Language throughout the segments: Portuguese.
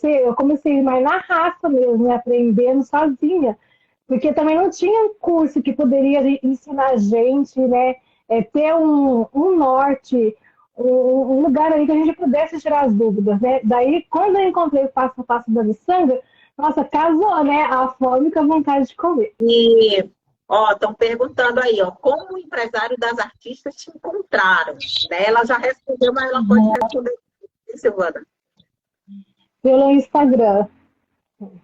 eu comecei mais na raça mesmo, né? Aprendendo sozinha, porque também não tinha um curso que poderia ensinar a gente, né? Ter um norte, um lugar aí que a gente pudesse tirar as dúvidas, né? Daí, quando eu encontrei o passo a passo da miçanga, nossa, casou, né? A fome com a vontade de comer. E, ó, estão perguntando aí, ó, como o empresário das artistas te encontraram? Né? Ela já respondeu, mas ela pode responder, Silvana. Pelo Instagram.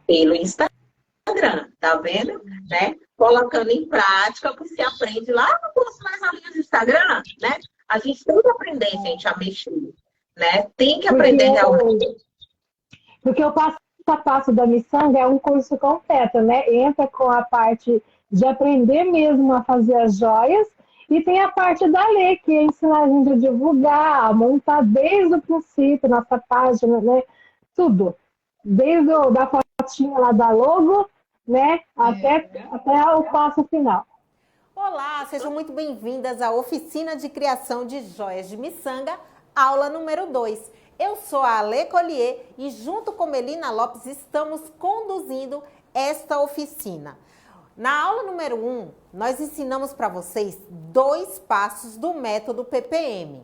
Pelo Instagram, tá vendo? Né? Colocando em prática, você aprende lá no curso mais aulinhas do Instagram, né? A gente tem que aprender, gente, a mexer, né? Tem que aprender realmente. Porque o passo a passo da miçanga é um curso completo, né? Entra com a parte de aprender mesmo a fazer as joias e tem a parte da lei, que é ensinar a gente a divulgar, a montar desde o princípio, nossa página, né? Tudo. Desde da fotinha lá da logo, né? Até o passo final. Olá, sejam muito bem-vindas à Oficina de Criação de Joias de Miçanga, aula número 2. Eu sou a Ale Collier e junto com Melina Lopes estamos conduzindo esta oficina. Na aula número 1, nós ensinamos para vocês 2 passos do método PPM.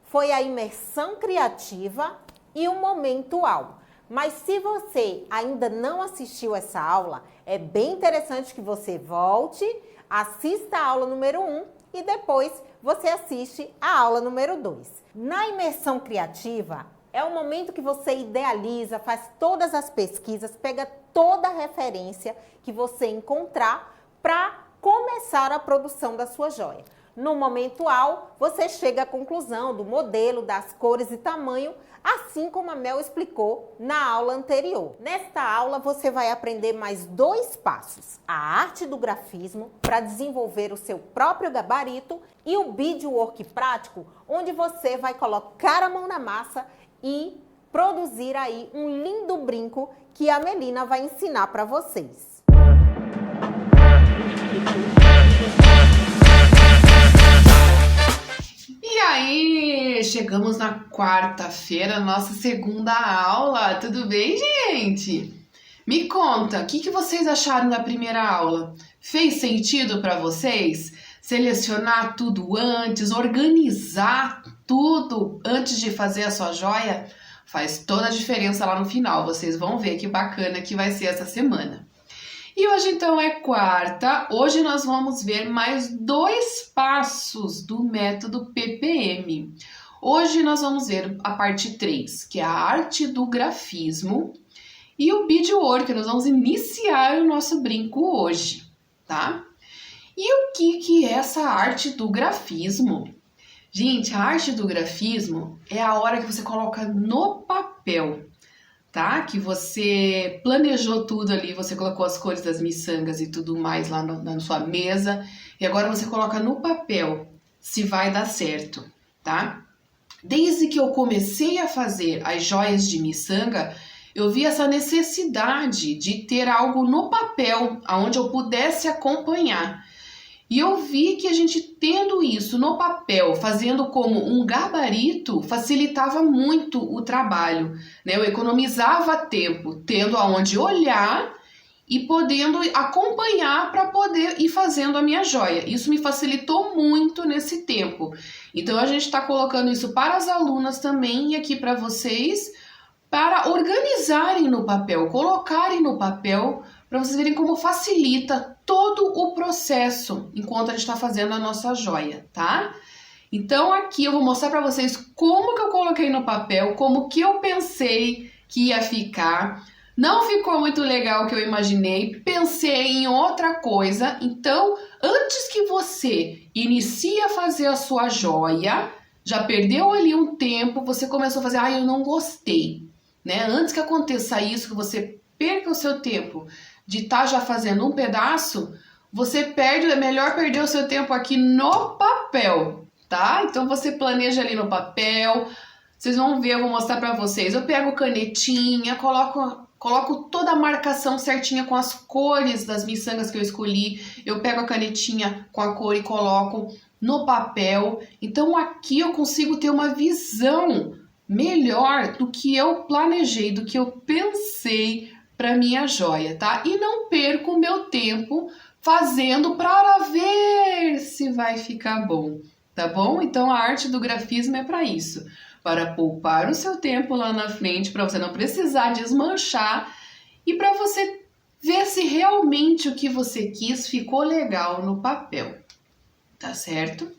Foi a imersão criativa e o momento UAU. Mas se você ainda não assistiu essa aula, é bem interessante que você volte, assista a aula número 1 e depois você assiste a aula número 2. Na imersão criativa, é o momento que você idealiza, faz todas as pesquisas, pega toda a referência que você encontrar para começar a produção da sua joia. No momento UAU, você chega à conclusão do modelo, das cores e tamanho, assim como a Mel explicou na aula anterior. Nesta aula, você vai aprender mais 2 passos. A arte do grafismo, para desenvolver o seu próprio gabarito, e o beadwork prático, onde você vai colocar a mão na massa e produzir aí um lindo brinco que a Melina vai ensinar para vocês. E aí, chegamos na quarta-feira, nossa segunda aula. Tudo bem, gente? Me conta, o que vocês acharam da primeira aula? Fez sentido para vocês? Selecionar tudo antes, organizar tudo antes de fazer a sua joia? Faz toda a diferença lá no final. Vocês vão ver que bacana que vai ser essa semana. E hoje então é quarta, hoje nós vamos ver mais 2 passos do método PPM. Hoje nós vamos ver a parte 3, que é a arte do grafismo, e o beadwork, nós vamos iniciar o nosso brinco hoje, tá? E o que é essa arte do grafismo? Gente, a arte do grafismo é a hora que você coloca no papel, tá? Que você planejou tudo ali, você colocou as cores das miçangas e tudo mais lá na sua mesa, e agora você coloca no papel se vai dar certo, tá? Desde que eu comecei a fazer as joias de miçanga, eu vi essa necessidade de ter algo no papel, onde eu pudesse acompanhar. E eu vi que a gente tendo isso no papel, fazendo como um gabarito, facilitava muito o trabalho, né? Eu economizava tempo, tendo aonde olhar e podendo acompanhar para poder ir fazendo a minha joia. Isso me facilitou muito nesse tempo. Então a gente está colocando isso para as alunas também e aqui para vocês, para organizarem no papel, colocarem no papel, para vocês verem como facilita todo o processo enquanto a gente está fazendo a nossa joia, tá? Então aqui eu vou mostrar para vocês como que eu coloquei no papel, como que eu pensei que ia ficar. Não ficou muito legal o que eu imaginei, pensei em outra coisa. Então, antes que você inicie a fazer a sua joia, já perdeu ali um tempo, você começou a fazer, eu não gostei, né? Antes que aconteça isso, que você perca o seu tempo de estar já fazendo um pedaço, você perde, é melhor perder o seu tempo aqui no papel, tá? Então você planeja ali no papel, vocês vão ver, eu vou mostrar pra vocês. Eu pego canetinha, coloco toda a marcação certinha com as cores das miçangas que eu escolhi, eu pego a canetinha com a cor e coloco no papel. Então aqui eu consigo ter uma visão melhor do que eu planejei, do que eu pensei para minha joia, tá? E não perco o meu tempo fazendo para ver se vai ficar bom, tá bom? Então a arte do grafismo é para isso, para poupar o seu tempo lá na frente, para você não precisar desmanchar e para você ver se realmente o que você quis ficou legal no papel, tá certo?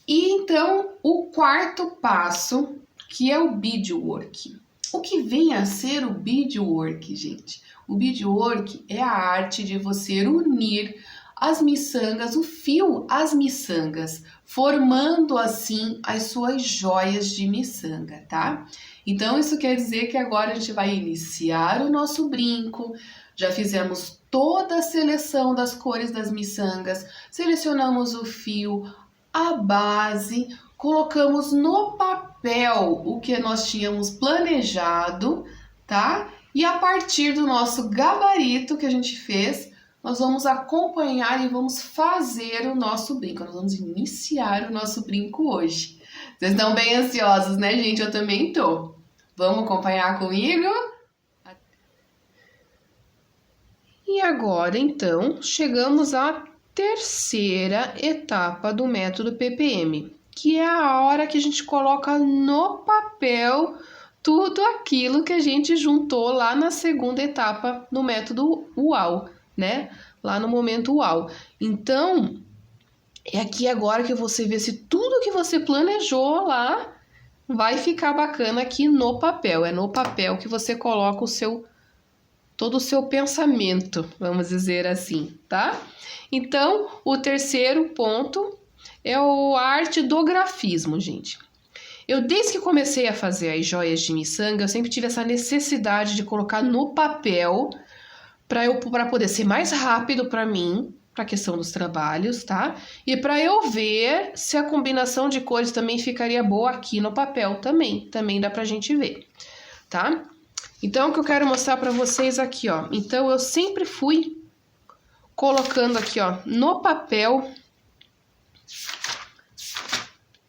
E então o quarto passo, que é o beadwork. O que vem a ser o beadwork, gente? O beadwork é a arte de você unir as miçangas, o fio às miçangas, formando assim as suas joias de miçanga, tá? Então isso quer dizer que agora a gente vai iniciar o nosso brinco, já fizemos toda a seleção das cores das miçangas, selecionamos o fio, a base, colocamos no papel o que nós tínhamos planejado, tá? E a partir do nosso gabarito que a gente fez, nós vamos acompanhar e vamos fazer o nosso brinco. Nós vamos iniciar o nosso brinco hoje. Vocês estão bem ansiosos, né, gente? Eu também tô. Vamos acompanhar comigo? E agora, então, chegamos à terceira etapa do método PPM, que é a hora que a gente coloca no papel tudo aquilo que a gente juntou lá na segunda etapa do método UAU, né? Lá no momento UAU. Então, é aqui agora que você vê se tudo que você planejou lá vai ficar bacana aqui no papel. É no papel que você coloca todo o seu pensamento, vamos dizer assim, tá? Então, o terceiro ponto é a arte do grafismo, gente. Eu, desde que comecei a fazer as joias de miçanga, eu sempre tive essa necessidade de colocar no papel para poder ser mais rápido para mim, para a questão dos trabalhos, tá? E para eu ver se a combinação de cores também ficaria boa aqui no papel também. Também dá pra gente ver, tá? Então, o que eu quero mostrar para vocês aqui, ó. Então, eu sempre fui colocando aqui, ó, no papel,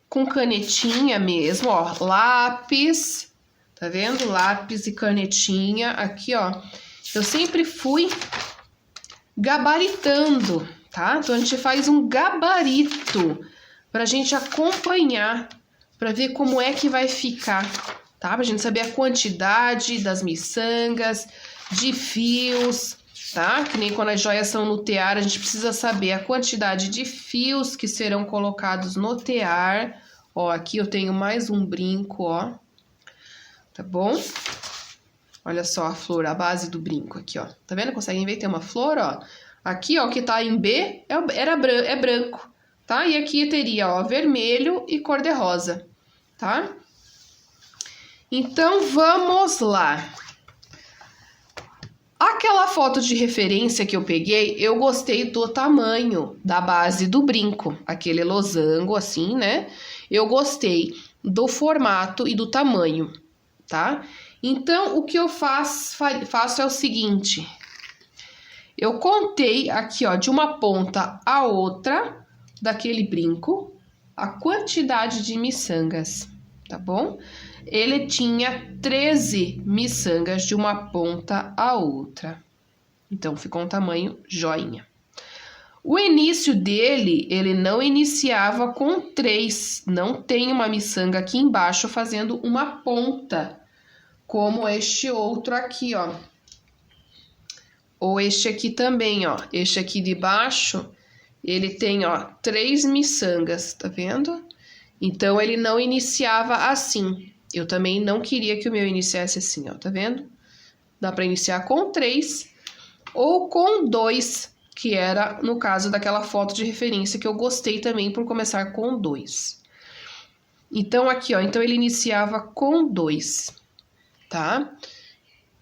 com canetinha mesmo, ó, lápis, tá vendo? Lápis e canetinha, aqui, ó. Eu sempre fui gabaritando, tá? Então, a gente faz um gabarito pra gente acompanhar, pra ver como é que vai ficar, tá? Pra gente saber a quantidade das miçangas, de fios, tá? Que nem quando as joias são no tear, a gente precisa saber a quantidade de fios que serão colocados no tear. Ó, aqui eu tenho mais um brinco, ó. Tá bom? Olha só a flor, a base do brinco aqui, ó. Tá vendo? Conseguem ver? Tem uma flor, ó. Aqui, ó, o que tá em B é branco, tá? E aqui teria, ó, vermelho e cor-de-rosa, tá? Então, vamos lá. Aquela foto de referência que eu peguei, eu gostei do tamanho da base do brinco. Aquele losango, assim, né? Eu gostei do formato e do tamanho, tá? Então, o que eu faço é o seguinte. Eu contei aqui, ó, de uma ponta a outra daquele brinco, a quantidade de miçangas, tá bom? Ele tinha 13 miçangas de uma ponta a outra. Então, ficou um tamanho joinha. O início dele, ele não iniciava com 3. Não tem uma miçanga aqui embaixo fazendo uma ponta, como este outro aqui, ó. Ou este aqui também, ó. Este aqui de baixo, ele tem, ó, 3 miçangas, tá vendo? Então, ele não iniciava assim. Eu também não queria que o meu iniciasse assim, ó, tá vendo? Dá para iniciar com 3 ou com 2, que era no caso daquela foto de referência que eu gostei também por começar com 2. Então, aqui, ó, então ele iniciava com 2, tá?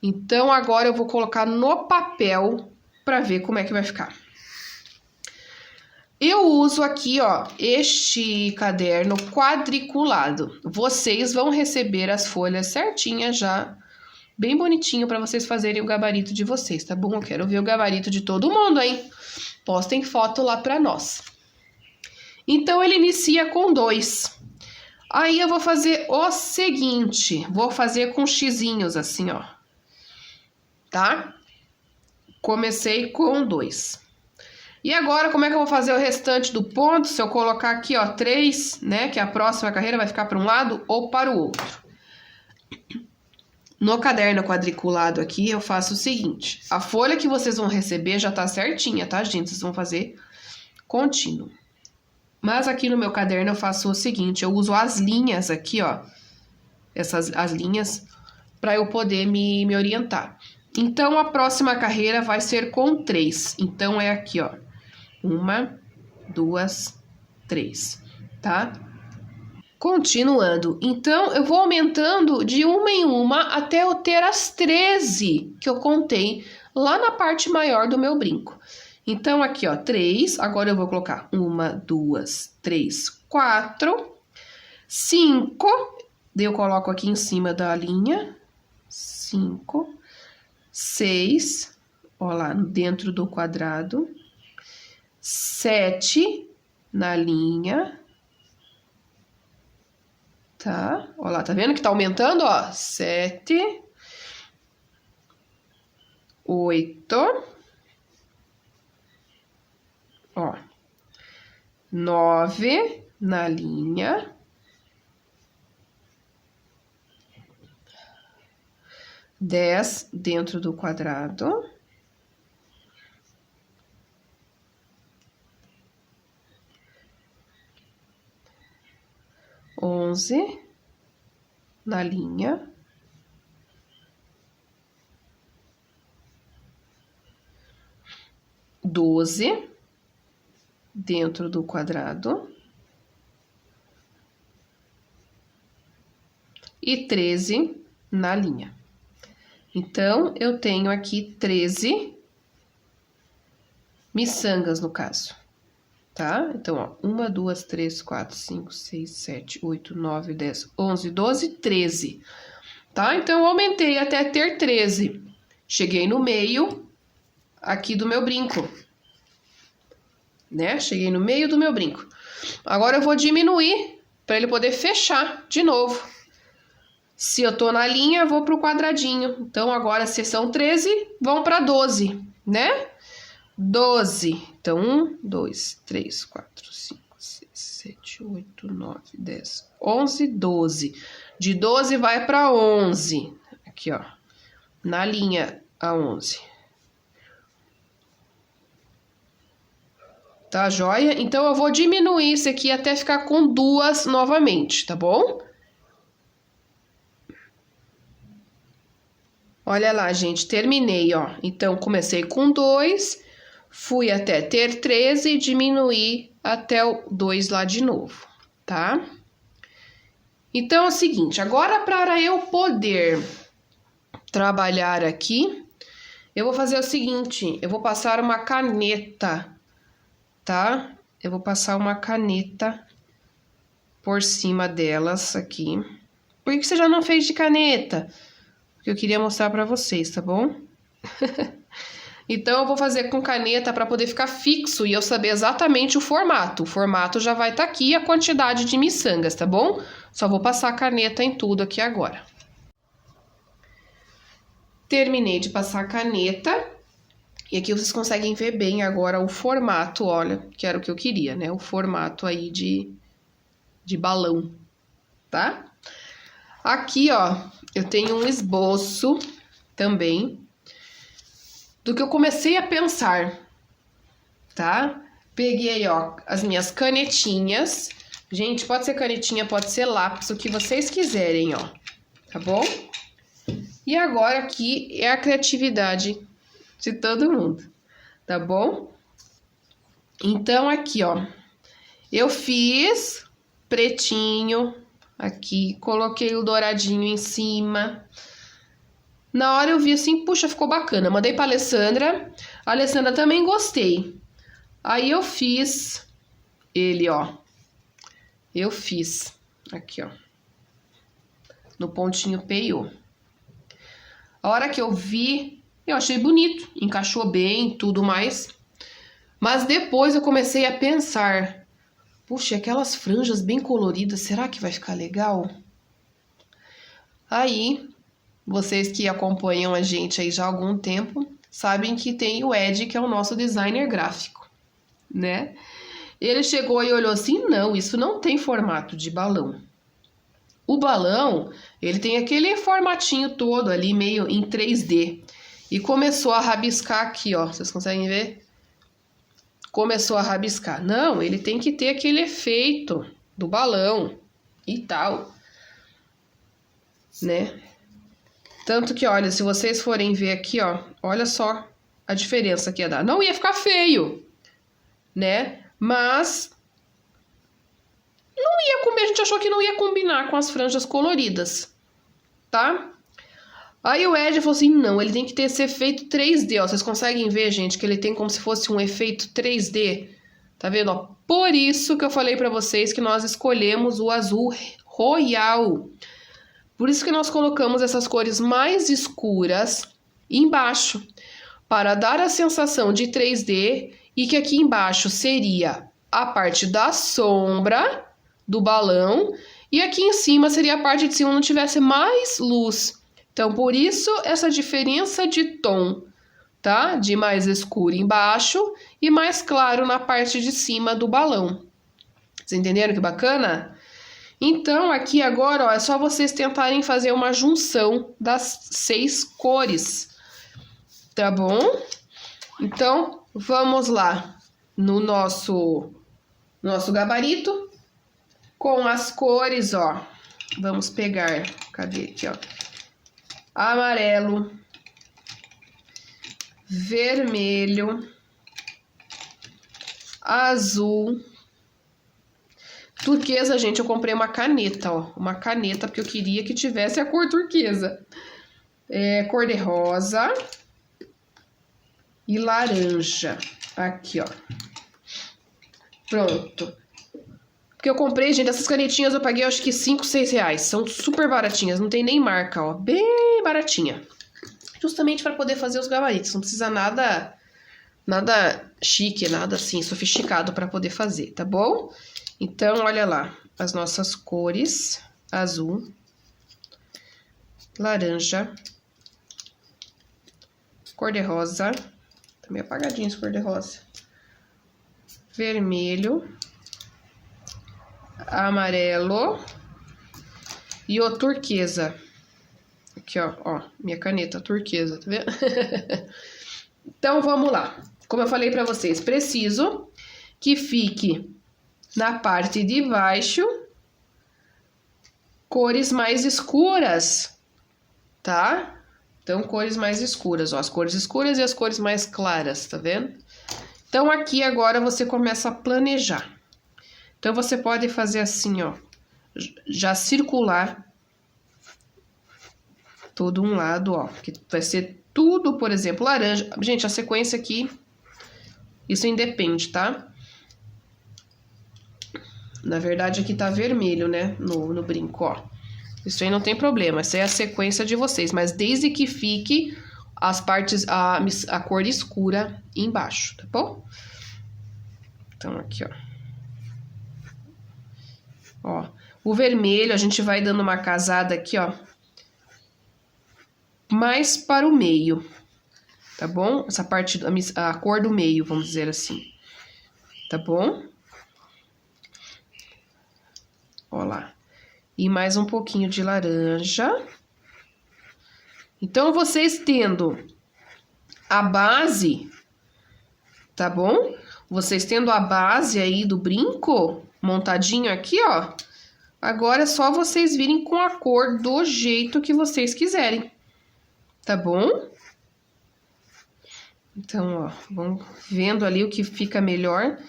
Então, agora eu vou colocar no papel para ver como é que vai ficar. Eu uso aqui, ó, este caderno quadriculado. Vocês vão receber as folhas certinhas já, bem bonitinho para vocês fazerem o gabarito de vocês, tá bom? Eu quero ver o gabarito de todo mundo, hein? Postem foto lá para nós. Então, ele inicia com 2. Aí eu vou fazer o seguinte, vou fazer com xizinhos assim, ó. Tá? Comecei com 2. E agora, como é que eu vou fazer o restante do ponto? Se eu colocar aqui, ó, 3, né? Que a próxima carreira vai ficar para um lado ou para o outro. No caderno quadriculado aqui, eu faço o seguinte. A folha que vocês vão receber já tá certinha, tá, gente? Vocês vão fazer contínuo. Mas aqui no meu caderno eu faço o seguinte. Eu uso as linhas aqui, ó. As linhas para eu poder me orientar. Então, a próxima carreira vai ser com 3. Então, é aqui, ó. 1, 2, 3, tá? Continuando. Então, eu vou aumentando de uma em uma até eu ter as 13 que eu contei lá na parte maior do meu brinco. Então, aqui, ó, 3. Agora eu vou colocar 1, 2, 3, 4, 5. Daí eu coloco aqui em cima da linha. 5, 6. Ó lá, dentro do quadrado. 7 na linha. Tá? Ó lá, tá vendo que tá aumentando, ó? 7. 8. Ó. 9 na linha. 10 dentro do quadrado. 11 na linha. 12 dentro do quadrado. E 13 na linha. Então, eu tenho aqui 13 miçangas, no caso. Tá? Então, ó, 1, 2, 3, 4, 5, 6, 7, 8, 9, 10, 11, 12, 13. Tá? Então, eu aumentei até ter 13. Cheguei no meio aqui do meu brinco. Né? Cheguei no meio do meu brinco. Agora, eu vou diminuir para ele poder fechar de novo. Se eu tô na linha, eu vou pro quadradinho. Então, agora, se são 13, vão para 12, né? 12. Então, 1, 2, 3, 4, 5, 6, 7, 8, 9, 10, 11, 12. De 12 vai para 11. Aqui, ó. Na linha a 11. Tá, joia? Então, eu vou diminuir isso aqui até ficar com 2 novamente, tá bom? Olha lá, gente, terminei, ó. Então, comecei com 2, fui até ter 13 e diminuí até o 2 lá de novo, tá? Então, é o seguinte, agora para eu poder trabalhar aqui, eu vou fazer o seguinte, eu vou passar uma caneta, tá? Eu vou passar uma caneta por cima delas aqui. Por que você já não fez de caneta? Porque eu queria mostrar pra vocês, tá bom? Então, eu vou fazer com caneta para poder ficar fixo e eu saber exatamente o formato. O formato já vai estar aqui, a quantidade de miçangas, tá bom? Só vou passar a caneta em tudo aqui agora. Terminei de passar a caneta. E aqui vocês conseguem ver bem agora o formato, olha, que era o que eu queria, né? O formato aí de balão, tá? Aqui, ó, eu tenho um esboço também do que eu comecei a pensar, tá? Peguei, ó, as minhas canetinhas. Gente, pode ser canetinha, pode ser lápis, o que vocês quiserem, ó, tá bom? E agora aqui é a criatividade de todo mundo, tá bom? Então, aqui, ó, eu fiz pretinho aqui, coloquei o douradinho em cima. Na hora eu vi assim, puxa, ficou bacana. Mandei pra Alessandra. A Alessandra também gostei. Aí eu fiz ele, ó. Eu fiz aqui, ó. No pontinho peiô. A hora que eu vi, eu achei bonito. Encaixou bem, tudo mais. Mas depois eu comecei a pensar. Puxa, aquelas franjas bem coloridas, será que vai ficar legal? Aí, vocês que acompanham a gente aí já há algum tempo, sabem que tem o Ed, que é o nosso designer gráfico, né? Ele chegou e olhou assim, não, isso não tem formato de balão. O balão, ele tem aquele formatinho todo ali, meio em 3D. E começou a rabiscar aqui, ó, vocês conseguem ver? Começou a rabiscar. Não, ele tem que ter aquele efeito do balão e tal, né? Tanto que, olha, se vocês forem ver aqui, ó, olha só a diferença que ia dar. Não ia ficar feio, né? Mas não ia comer, a gente achou que não ia combinar com as franjas coloridas, tá? Aí o Ed falou assim, não, ele tem que ter esse efeito 3D, ó. Vocês conseguem ver, gente, que ele tem como se fosse um efeito 3D. Tá vendo, ó? Por isso que eu falei pra vocês que nós escolhemos o azul royal. Por isso que nós colocamos essas cores mais escuras embaixo, para dar a sensação de 3D e que aqui embaixo seria a parte da sombra do balão e aqui em cima seria a parte de cima onde tivesse mais luz. Então, por isso, essa diferença de tom, tá? De mais escuro embaixo e mais claro na parte de cima do balão. Vocês entenderam que bacana? Então, aqui agora, ó, é só vocês tentarem fazer uma junção das 6 cores, tá bom? Então, vamos lá no nosso gabarito com as cores, ó. Vamos pegar, cadê aqui, ó? Amarelo, vermelho, azul, turquesa, gente, eu comprei uma caneta, ó, uma caneta porque eu queria que tivesse a cor turquesa, cor de rosa e laranja, aqui, ó, pronto. Porque eu comprei, gente, essas canetinhas eu paguei acho que 5, 6 reais. São super baratinhas, não tem nem marca, ó. Bem baratinha. Justamente para poder fazer os gabaritos. Não precisa nada chique, nada assim, sofisticado para poder fazer, tá bom? Então, olha lá. As nossas cores. Azul. Laranja. Cor de rosa. Tá meio apagadinho esse cor de rosa. Vermelho. Amarelo e o turquesa. Aqui, ó, minha caneta turquesa, tá vendo? Então, vamos lá. Como eu falei pra vocês, preciso que fique na parte de baixo cores mais escuras, tá? Então, cores mais escuras, ó, as cores escuras e as cores mais claras, tá vendo? Então, aqui agora você começa a planejar. Então, você pode fazer assim, ó, já circular todo um lado, ó, que vai ser tudo, por exemplo, laranja. Gente, a sequência aqui, isso independe, tá? Na verdade, aqui tá vermelho, né, no brinco, ó. Isso aí não tem problema, essa é a sequência de vocês, mas desde que fique as partes, a cor escura embaixo, tá bom? Então, aqui, ó. Ó, o vermelho a gente vai dando uma casada aqui, ó, mais para o meio, tá bom? Essa parte, a cor do meio, vamos dizer assim, tá bom? Ó lá. E mais um pouquinho de laranja. Então, vocês tendo a base, tá bom? Vocês tendo a base aí do brinco montadinho aqui, ó. Agora é só vocês virem com a cor do jeito que vocês quiserem. Tá bom? Então, ó, vão vendo ali o que fica melhor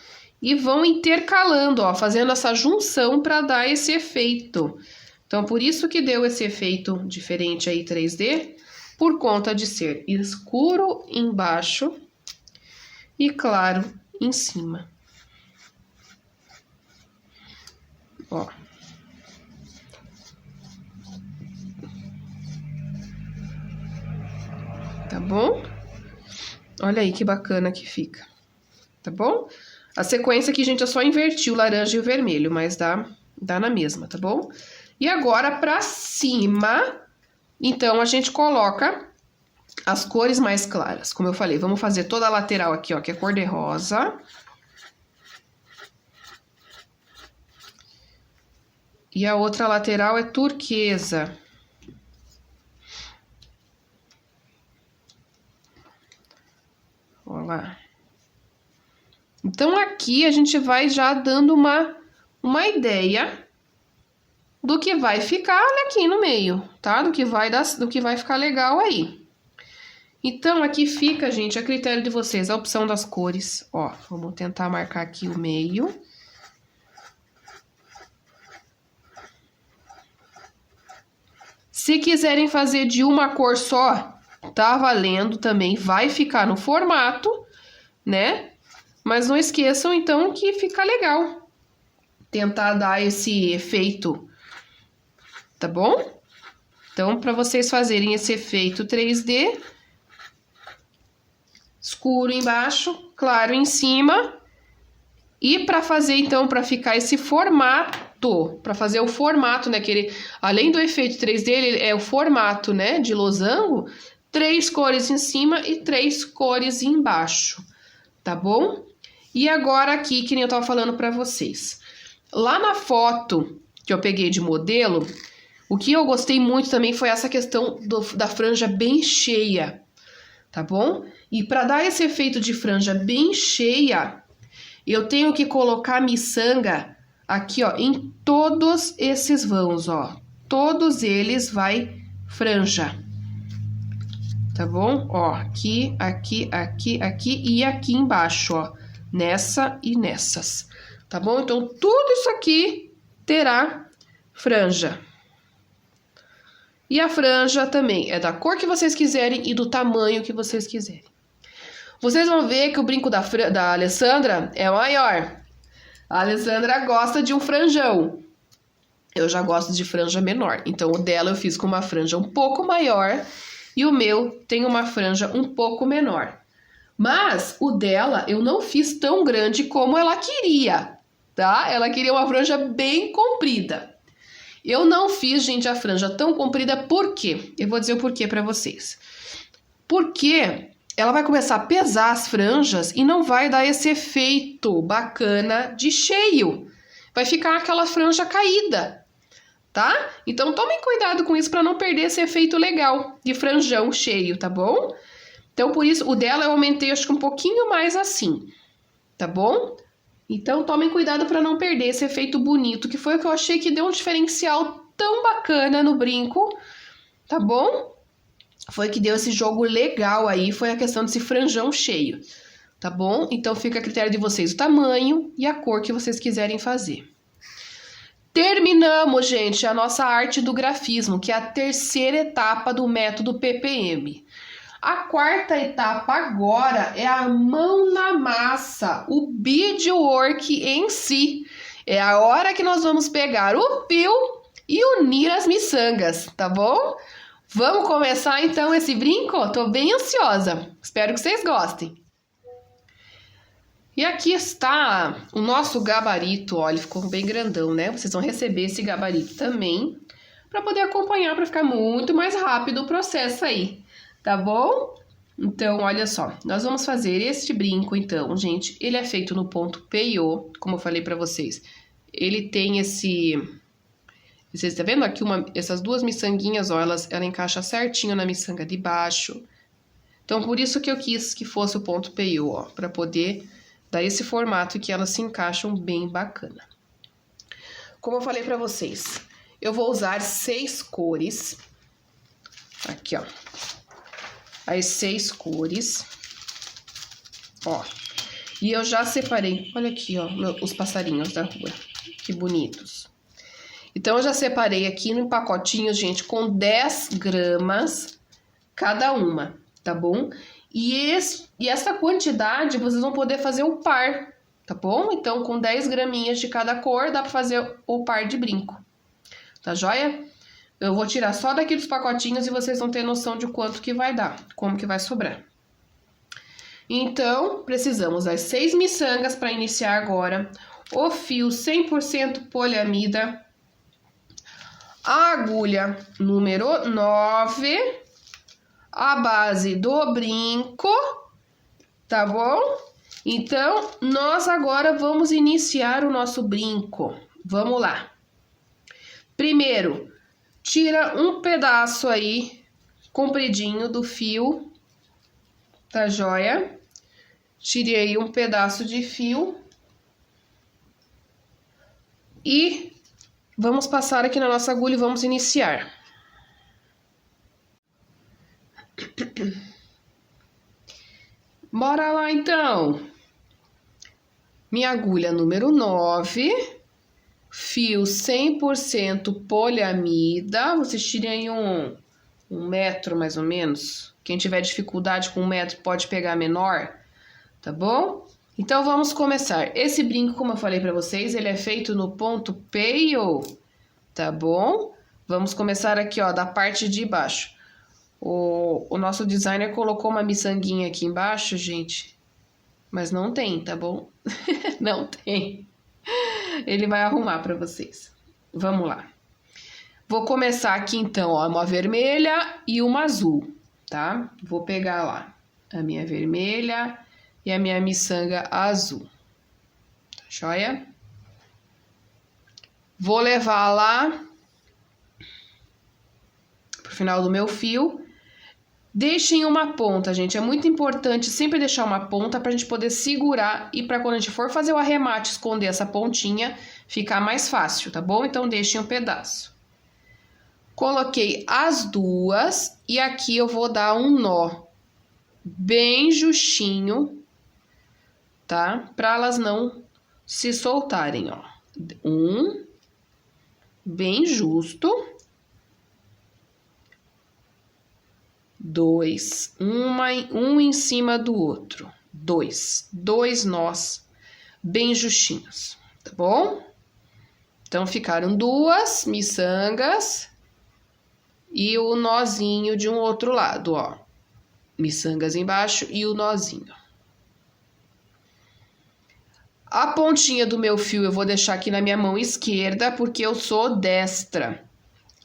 e vão intercalando, ó, fazendo essa junção para dar esse efeito. Então, por isso que deu esse efeito diferente aí 3D, por conta de ser escuro embaixo e claro em cima. Ó. Tá bom? Olha aí que bacana que fica. Tá bom? A sequência aqui, gente, é só invertir o laranja e o vermelho, mas dá na mesma, tá bom? E agora, pra cima, então, a gente coloca as cores mais claras. Como eu falei, vamos fazer toda a lateral aqui, ó, que é cor de rosa. E a outra lateral é turquesa. Olha lá. Então, aqui a gente vai já dando uma ideia do que vai ficar aqui no meio, tá? Do que vai ficar legal aí. Então, aqui fica, gente, a critério de vocês, a opção das cores. Ó, vamos tentar marcar aqui o meio. Se quiserem fazer de uma cor só, tá valendo também, vai ficar no formato, né? Mas não esqueçam, então, que fica legal tentar dar esse efeito, tá bom? Então, para vocês fazerem esse efeito 3D, escuro embaixo, claro em cima. E para fazer, então, para ficar esse formato, para fazer o formato, né? Que ele, além do efeito 3D, ele é o formato, né? De losango, 3 cores em cima e 3 cores embaixo, tá bom? E agora aqui, que nem eu tava falando para vocês. Lá na foto que eu peguei de modelo, o que eu gostei muito também foi essa questão da franja bem cheia, tá bom? E para dar esse efeito de franja bem cheia, eu tenho que colocar a miçanga aqui, ó, em todos esses vãos, ó. Todos eles vai franja. Tá bom? Ó, aqui, aqui, aqui, aqui e aqui embaixo, ó. Nessa e nessas. Tá bom? Então, tudo isso aqui terá franja. E a franja também é da cor que vocês quiserem e do tamanho que vocês quiserem. Vocês vão ver que o brinco da Alessandra é maior. A Alessandra gosta de um franjão. Eu já gosto de franja menor. Então, o dela eu fiz com uma franja um pouco maior e o meu tem uma franja um pouco menor. Mas o dela eu não fiz tão grande como ela queria, tá? Ela queria uma franja bem comprida. Eu não fiz, gente, a franja tão comprida, por quê? Eu vou dizer o porquê pra vocês. Porque ela vai começar a pesar as franjas e não vai dar esse efeito bacana de cheio. Vai ficar aquela franja caída, tá? Então, tomem cuidado com isso para não perder esse efeito legal de franjão cheio, tá bom? Então, por isso, o dela eu aumentei, acho que um pouquinho mais assim, tá bom? Então, tomem cuidado para não perder esse efeito bonito, que foi o que eu achei que deu um diferencial tão bacana no brinco, tá bom? Foi que deu esse jogo legal aí, foi a questão desse franjão cheio, tá bom? Então, fica a critério de vocês o tamanho e a cor que vocês quiserem fazer. Terminamos, gente, a nossa arte do grafismo, que é a terceira etapa do método PPM. A quarta etapa agora é a mão na massa, o beadwork em si. É a hora que nós vamos pegar o fio e unir as miçangas, tá bom? Vamos começar então esse brinco? Tô bem ansiosa, espero que vocês gostem. E aqui está o nosso gabarito, olha, ficou bem grandão, né? Vocês vão receber esse gabarito também, para poder acompanhar, para ficar muito mais rápido o processo aí. Tá bom? Então, olha só, nós vamos fazer este brinco, então, gente, ele é feito no ponto PIO, como eu falei pra vocês. Ele tem esse... Vocês estão vendo aqui essas duas miçanguinhas, ó, ela encaixa certinho na miçanga de baixo. Então, por isso que eu quis que fosse o ponto PIO, ó, pra poder dar esse formato que elas se encaixam bem bacana. Como eu falei pra vocês, eu vou usar 6 cores. Aqui, ó. As 6 cores, ó, e eu já separei, olha aqui, ó, os passarinhos da rua, que bonitos. Então, eu já separei aqui em pacotinhos, gente, com 10 gramas cada uma, tá bom? E essa quantidade, vocês vão poder fazer o par, tá bom? Então, com 10 graminhas de cada cor, dá pra fazer o par de brinco, tá joia? Eu vou tirar só daqui dos pacotinhos e vocês vão ter noção de quanto que vai dar, como que vai sobrar. Então, precisamos das 6 miçangas para iniciar agora. O fio 100% poliamida. A agulha número 9. A base do brinco. Tá bom? Então, nós agora vamos iniciar o nosso brinco. Vamos lá. Primeiro, tira um pedaço aí, compridinho do fio, tá joia? Tirei um pedaço de fio. E vamos passar aqui na nossa agulha e vamos iniciar. Bora lá, então. Minha agulha número 9, fio 100% poliamida. Vocês tirem aí um metro, mais ou menos. Quem tiver dificuldade com 1 metro pode pegar menor, tá bom? Então, vamos começar. Esse brinco, como eu falei pra vocês, ele é feito no ponto peio, tá bom? Vamos começar aqui, ó, da parte de baixo. O nosso designer colocou uma miçanguinha aqui embaixo, gente, mas não tem, tá bom? Não tem. Ele vai arrumar pra vocês. Vamos lá. Vou começar aqui, então, ó, uma vermelha e uma azul, tá? Vou pegar lá a minha vermelha e a minha miçanga azul. Tá joia? Vou levar lá pro final do meu fio. Deixem uma ponta, gente. É muito importante sempre deixar uma ponta pra gente poder segurar e pra quando a gente for fazer o arremate, esconder essa pontinha, ficar mais fácil, tá bom? Então, deixem um pedaço. Coloquei as duas e aqui eu vou dar um nó bem justinho, tá? Pra elas não se soltarem, ó. Um, bem justo. 2, um em cima do outro. 2 nós bem justinhos, tá bom? Então, ficaram 2 miçangas e o nozinho de um outro lado, ó. Miçangas embaixo e o nozinho. A pontinha do meu fio eu vou deixar aqui na minha mão esquerda, porque eu sou destra.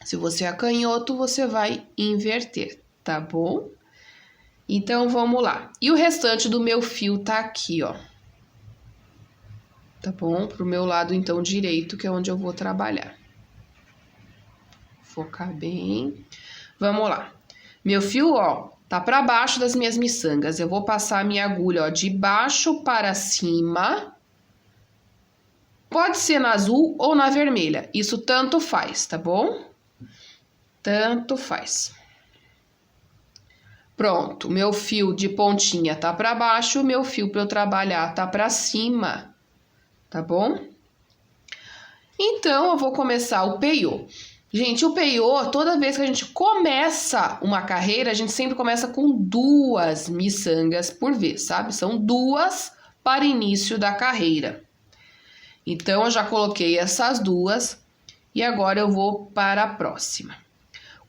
Se você é canhoto, você vai inverter, tá bom? Então, vamos lá. E o restante do meu fio tá aqui, ó. Tá bom? Pro meu lado, então, direito, que é onde eu vou trabalhar. Focar bem. Vamos lá. Meu fio, ó, tá pra baixo das minhas miçangas. Eu vou passar a minha agulha, ó, de baixo para cima. Pode ser na azul ou na vermelha. Isso tanto faz, tá bom? Tanto faz. Pronto, meu fio de pontinha tá pra baixo, meu fio para eu trabalhar tá pra cima, tá bom? Então, eu vou começar o peiô. Gente, o peiô, toda vez que a gente começa uma carreira, a gente sempre começa com 2 miçangas por vez, sabe? São 2 para início da carreira. Então, eu já coloquei essas 2 e agora eu vou para a próxima.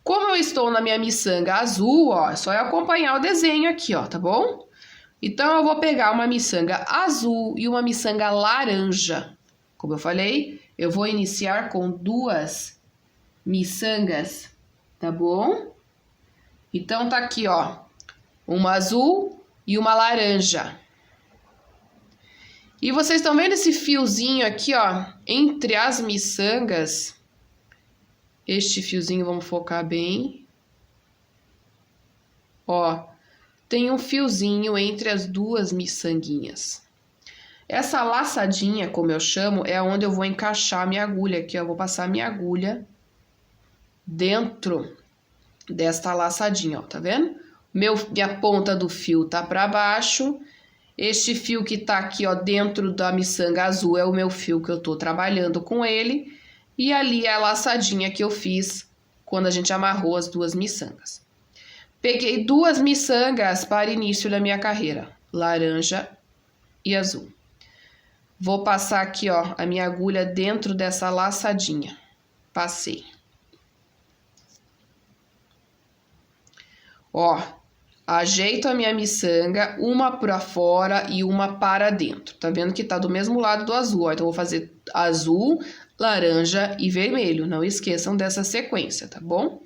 Como eu estou na minha miçanga azul, ó, é só eu acompanhar o desenho aqui, ó, tá bom? Então, eu vou pegar uma miçanga azul e uma miçanga laranja. Como eu falei, eu vou iniciar com 2 miçangas, tá bom? Então, tá aqui, ó, uma azul e uma laranja. E vocês estão vendo esse fiozinho aqui, ó, entre as miçangas? Este fiozinho, vamos focar bem. Ó, tem um fiozinho entre as 2 miçanguinhas. Essa laçadinha, como eu chamo, é onde eu vou encaixar a minha agulha aqui, ó. Eu vou passar a minha agulha dentro desta laçadinha, ó, tá vendo? Minha ponta do fio tá pra baixo. Este fio que tá aqui, ó, dentro da miçanga azul é o meu fio que eu tô trabalhando com ele. E ali é a laçadinha que eu fiz quando a gente amarrou as 2 miçangas. Peguei 2 miçangas para início da minha carreira, laranja e azul. Vou passar aqui, ó, a minha agulha dentro dessa laçadinha. Passei. Ó, Ajeito a minha miçanga, uma para fora e uma para dentro. Tá vendo que tá do mesmo lado do azul, ó. Então, eu vou fazer azul, laranja e vermelho. Não esqueçam dessa sequência, tá bom?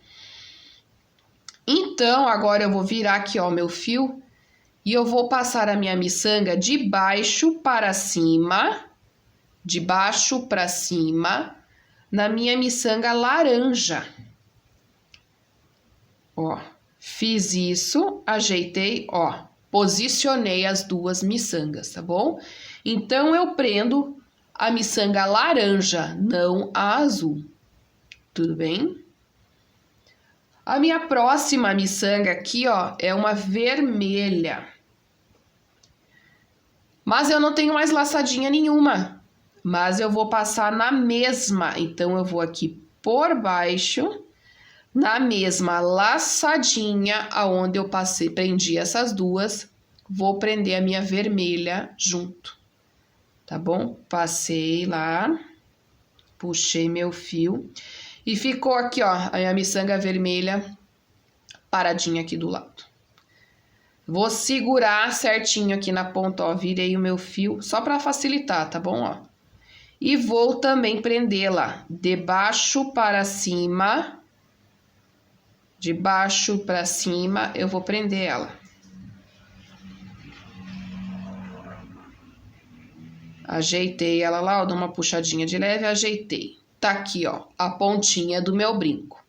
Então, agora eu vou virar aqui, ó, meu fio. E eu vou passar a minha miçanga de baixo para cima. De baixo para cima. Na minha miçanga laranja. Ó. Fiz isso, ajeitei, ó, posicionei as duas miçangas, tá bom? Então, eu prendo a miçanga laranja, não a azul. Tudo bem? A minha próxima miçanga aqui, ó, é uma vermelha. Mas eu não tenho mais laçadinha nenhuma. Mas eu vou passar na mesma. Então, eu vou aqui por baixo... Na mesma laçadinha aonde eu passei, prendi essas duas, vou prender a minha vermelha junto, tá bom? Passei lá, puxei meu fio e ficou aqui, ó, a minha miçanga vermelha paradinha aqui do lado. Vou segurar certinho aqui na ponta, ó, virei o meu fio, só para facilitar, tá bom, ó? E vou também prendê-la de baixo para cima... De baixo para cima, eu vou prender ela. Ajeitei ela lá, ó, dou uma puxadinha de leve, ajeitei. Tá aqui, ó, a pontinha do meu brinco.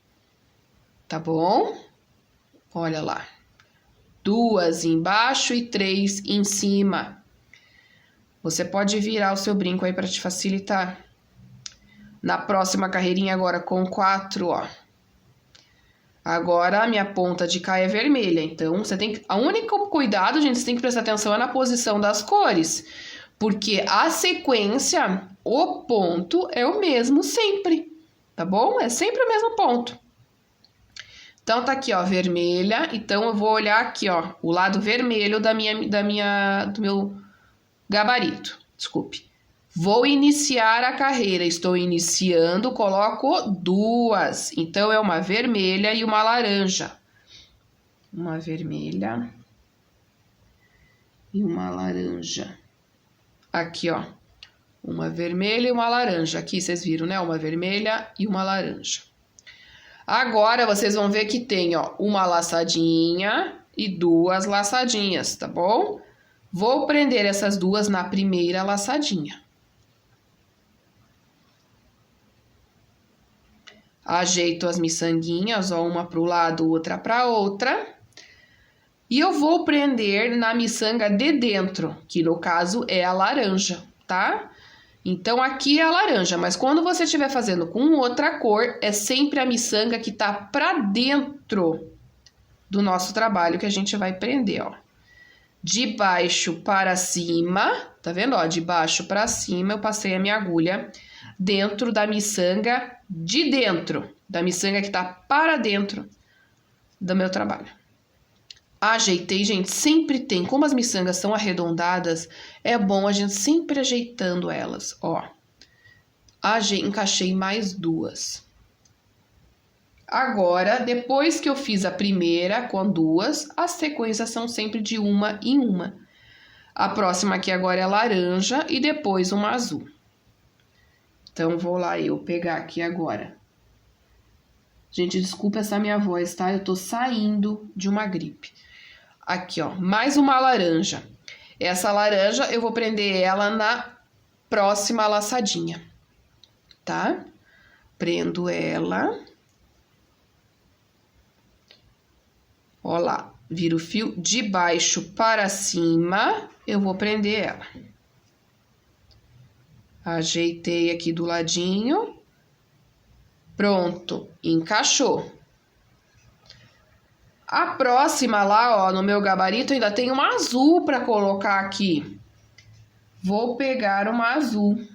Tá bom? Olha lá. 2 embaixo e 3 em cima. Você pode virar o seu brinco aí para te facilitar. Na próxima carreirinha agora com 4, ó. Agora, a minha ponta de cá é vermelha, então, você tem que... A única cuidado, gente, você tem que prestar atenção é na posição das cores. Porque a sequência, o ponto é o mesmo sempre, tá bom? É sempre o mesmo ponto. Então, tá aqui, ó, vermelha. Então, eu vou olhar aqui, ó, o lado vermelho do meu gabarito. Desculpe. Vou iniciar a carreira, estou iniciando, coloco 2. Então, é uma vermelha e uma laranja. Uma vermelha e uma laranja. Aqui, ó, uma vermelha e uma laranja. Aqui, vocês viram, né? Uma vermelha e uma laranja. Agora, vocês vão ver que tem, ó, uma laçadinha e 2 laçadinhas, tá bom? Vou prender essas duas na primeira laçadinha. Ajeito as miçanguinhas, ó, uma para o lado, outra para outra. E eu vou prender na miçanga de dentro, que no caso é a laranja, tá? Então, aqui é a laranja, mas quando você estiver fazendo com outra cor, é sempre a miçanga que tá para dentro do nosso trabalho que a gente vai prender, ó. De baixo para cima, tá vendo, ó? De baixo para cima, eu passei a minha agulha dentro da miçanga de dentro, da miçanga que tá para dentro do meu trabalho. Ajeitei, gente, sempre tem, como as miçangas são arredondadas, é bom a gente sempre ajeitando elas, ó. Encaixei mais 2. Agora, depois que eu fiz a primeira com 2, as sequências são sempre de uma em uma. A próxima aqui agora é laranja e depois uma azul. Então, vou lá eu pegar aqui agora. Gente, desculpa essa minha voz, tá? Eu tô saindo de uma gripe. Aqui, ó, mais uma laranja. Essa laranja eu vou prender ela na próxima laçadinha, tá? Prendo ela. Ó lá, viro o fio de baixo para cima, eu vou prender ela. Ajeitei aqui do ladinho. Pronto, encaixou. A próxima lá, ó, no meu gabarito, ainda tem uma azul para colocar aqui. Vou pegar uma azul.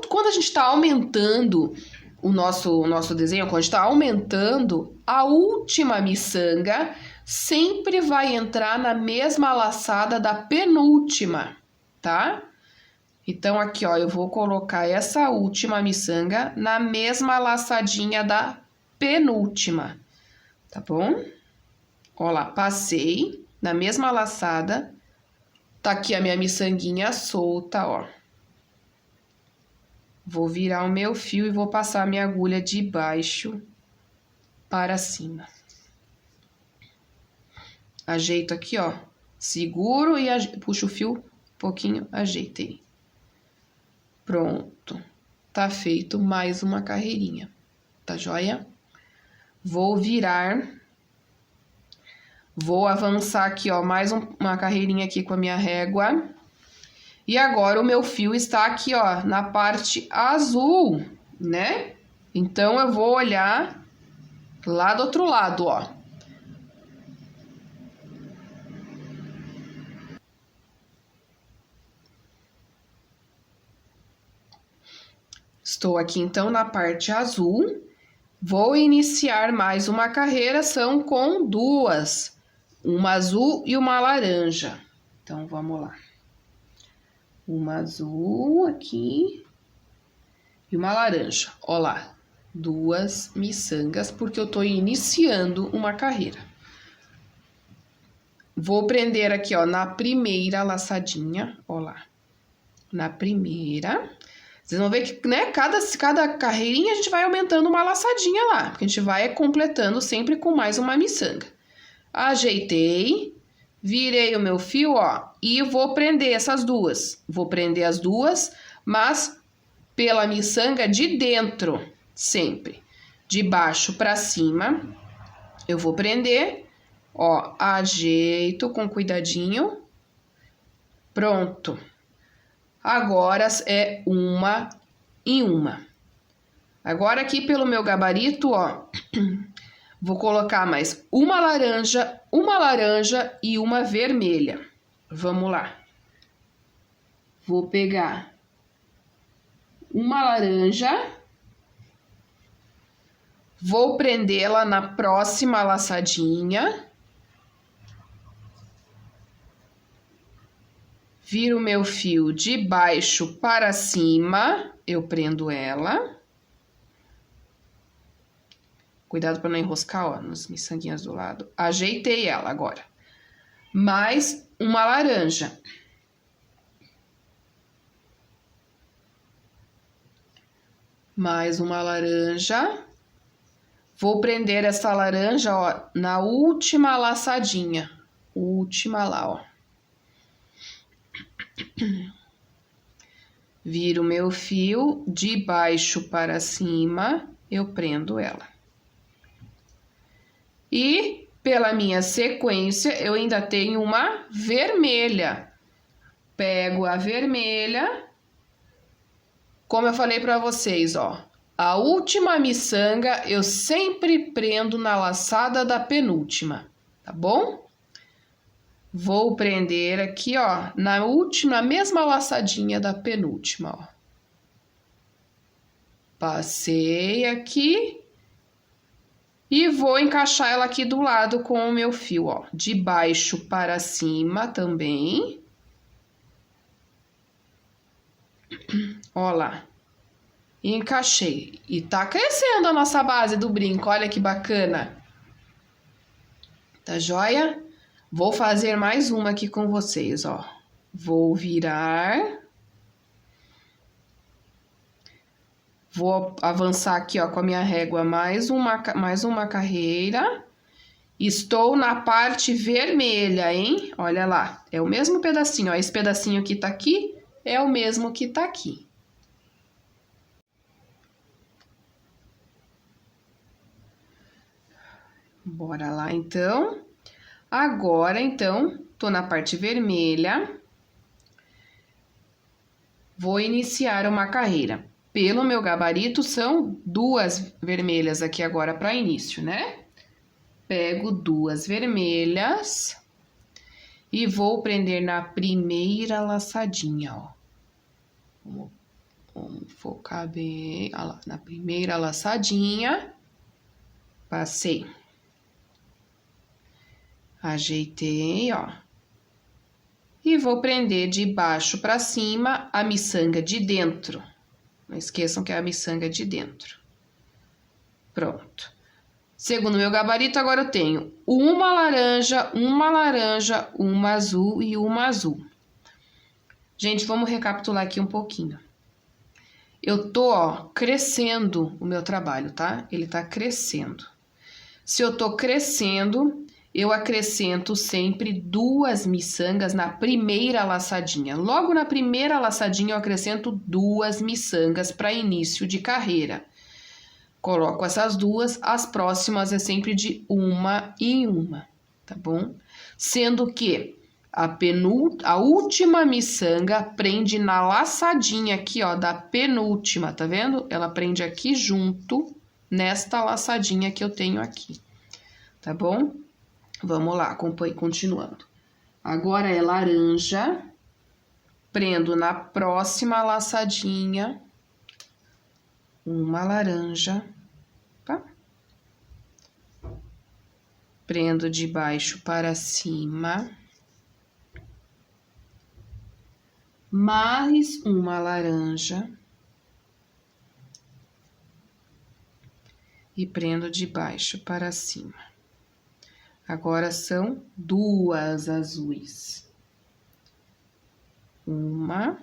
Quando a gente está aumentando o nosso desenho, quando a gente está aumentando, a última miçanga sempre vai entrar na mesma laçada da penúltima, tá? Então, aqui, ó, eu vou colocar essa última miçanga na mesma laçadinha da penúltima, tá bom? Ó lá, passei na mesma laçada. Tá aqui a minha miçanguinha solta, ó. Vou virar o meu fio e vou passar a minha agulha de baixo para cima. Ajeito aqui, ó. Seguro e puxo o fio um pouquinho, ajeitei. Pronto. Tá feito mais uma carreirinha. Tá joia? Vou virar. Vou avançar aqui, ó, mais uma carreirinha aqui com a minha régua. E agora o meu fio está aqui, ó, na parte azul, né? Então, eu vou olhar lá do outro lado, ó. Estou aqui, então, na parte azul. Vou iniciar mais uma carreira, são com duas. Uma azul e uma laranja. Então, vamos lá. Uma azul aqui e uma laranja. Ó lá, duas miçangas, porque eu tô iniciando uma carreira. Vou prender aqui, ó, na primeira laçadinha, ó lá. Na primeira. Vocês vão ver que, né, cada carreirinha a gente vai aumentando uma laçadinha lá, porque a gente vai completando sempre com mais uma miçanga. Ajeitei, virei o meu fio, ó, e vou prender essas duas. Vou prender as duas, mas pela miçanga de dentro, sempre. De baixo pra cima, eu vou prender, ó, ajeito com cuidadinho. Pronto. Agora é uma em uma. Agora aqui pelo meu gabarito, ó, vou colocar mais uma laranja e uma vermelha. Vamos lá. Vou pegar uma laranja, vou prendê-la na próxima laçadinha. Viro o meu fio de baixo para cima, eu prendo ela. Cuidado para não enroscar, ó, nas miçanguinhas do lado. Ajeitei ela agora. Mais uma laranja. Mais uma laranja. Vou prender essa laranja, ó, na última laçadinha. Última lá, ó. Viro meu fio de baixo para cima, eu prendo ela. E pela minha sequência, eu ainda tenho uma vermelha. Pego a vermelha, como eu falei para vocês, ó. A última miçanga eu sempre prendo na laçada da penúltima, tá bom? Vou prender aqui, ó, na última, mesma laçadinha da penúltima, ó. Passei aqui e vou encaixar ela aqui do lado com o meu fio, ó, de baixo para cima também. Ó lá. Encaixei. E tá crescendo a nossa base do brinco, olha que bacana. Tá joia? Vou fazer mais uma aqui com vocês, ó. Vou virar. Vou avançar aqui, ó, com a minha régua mais uma carreira. Estou na parte vermelha, hein? Olha lá, é o mesmo pedacinho, ó. Esse pedacinho que tá aqui é o mesmo que tá aqui. Bora lá, então. Agora, então, tô na parte vermelha. Vou iniciar uma carreira. Pelo meu gabarito, são duas vermelhas aqui agora para início, né? Pego duas vermelhas e vou prender na primeira laçadinha, ó. Vamos focar bem, ó lá, na primeira laçadinha. Passei. Ajeitei, ó. E vou prender de baixo para cima a miçanga de dentro. Não esqueçam que é a miçanga de dentro. Pronto. Segundo meu gabarito, agora eu tenho uma laranja, uma azul e uma azul. Gente, vamos recapitular aqui um pouquinho. Eu tô, ó, crescendo o meu trabalho, tá? Ele tá crescendo. Se eu tô crescendo, eu acrescento sempre 2 miçangas na primeira laçadinha. Logo na primeira laçadinha, eu acrescento 2 miçangas para início de carreira. Coloco essas 2, as próximas é sempre de uma em uma, tá bom? Sendo que a última miçanga prende na laçadinha aqui, ó, da penúltima, tá vendo? Ela prende aqui junto, nesta laçadinha que eu tenho aqui, tá bom? Vamos lá, continuando. Agora é laranja, prendo na próxima laçadinha, uma laranja, tá? Prendo de baixo para cima, mais uma laranja e prendo de baixo para cima. Agora são 2 azuis. Uma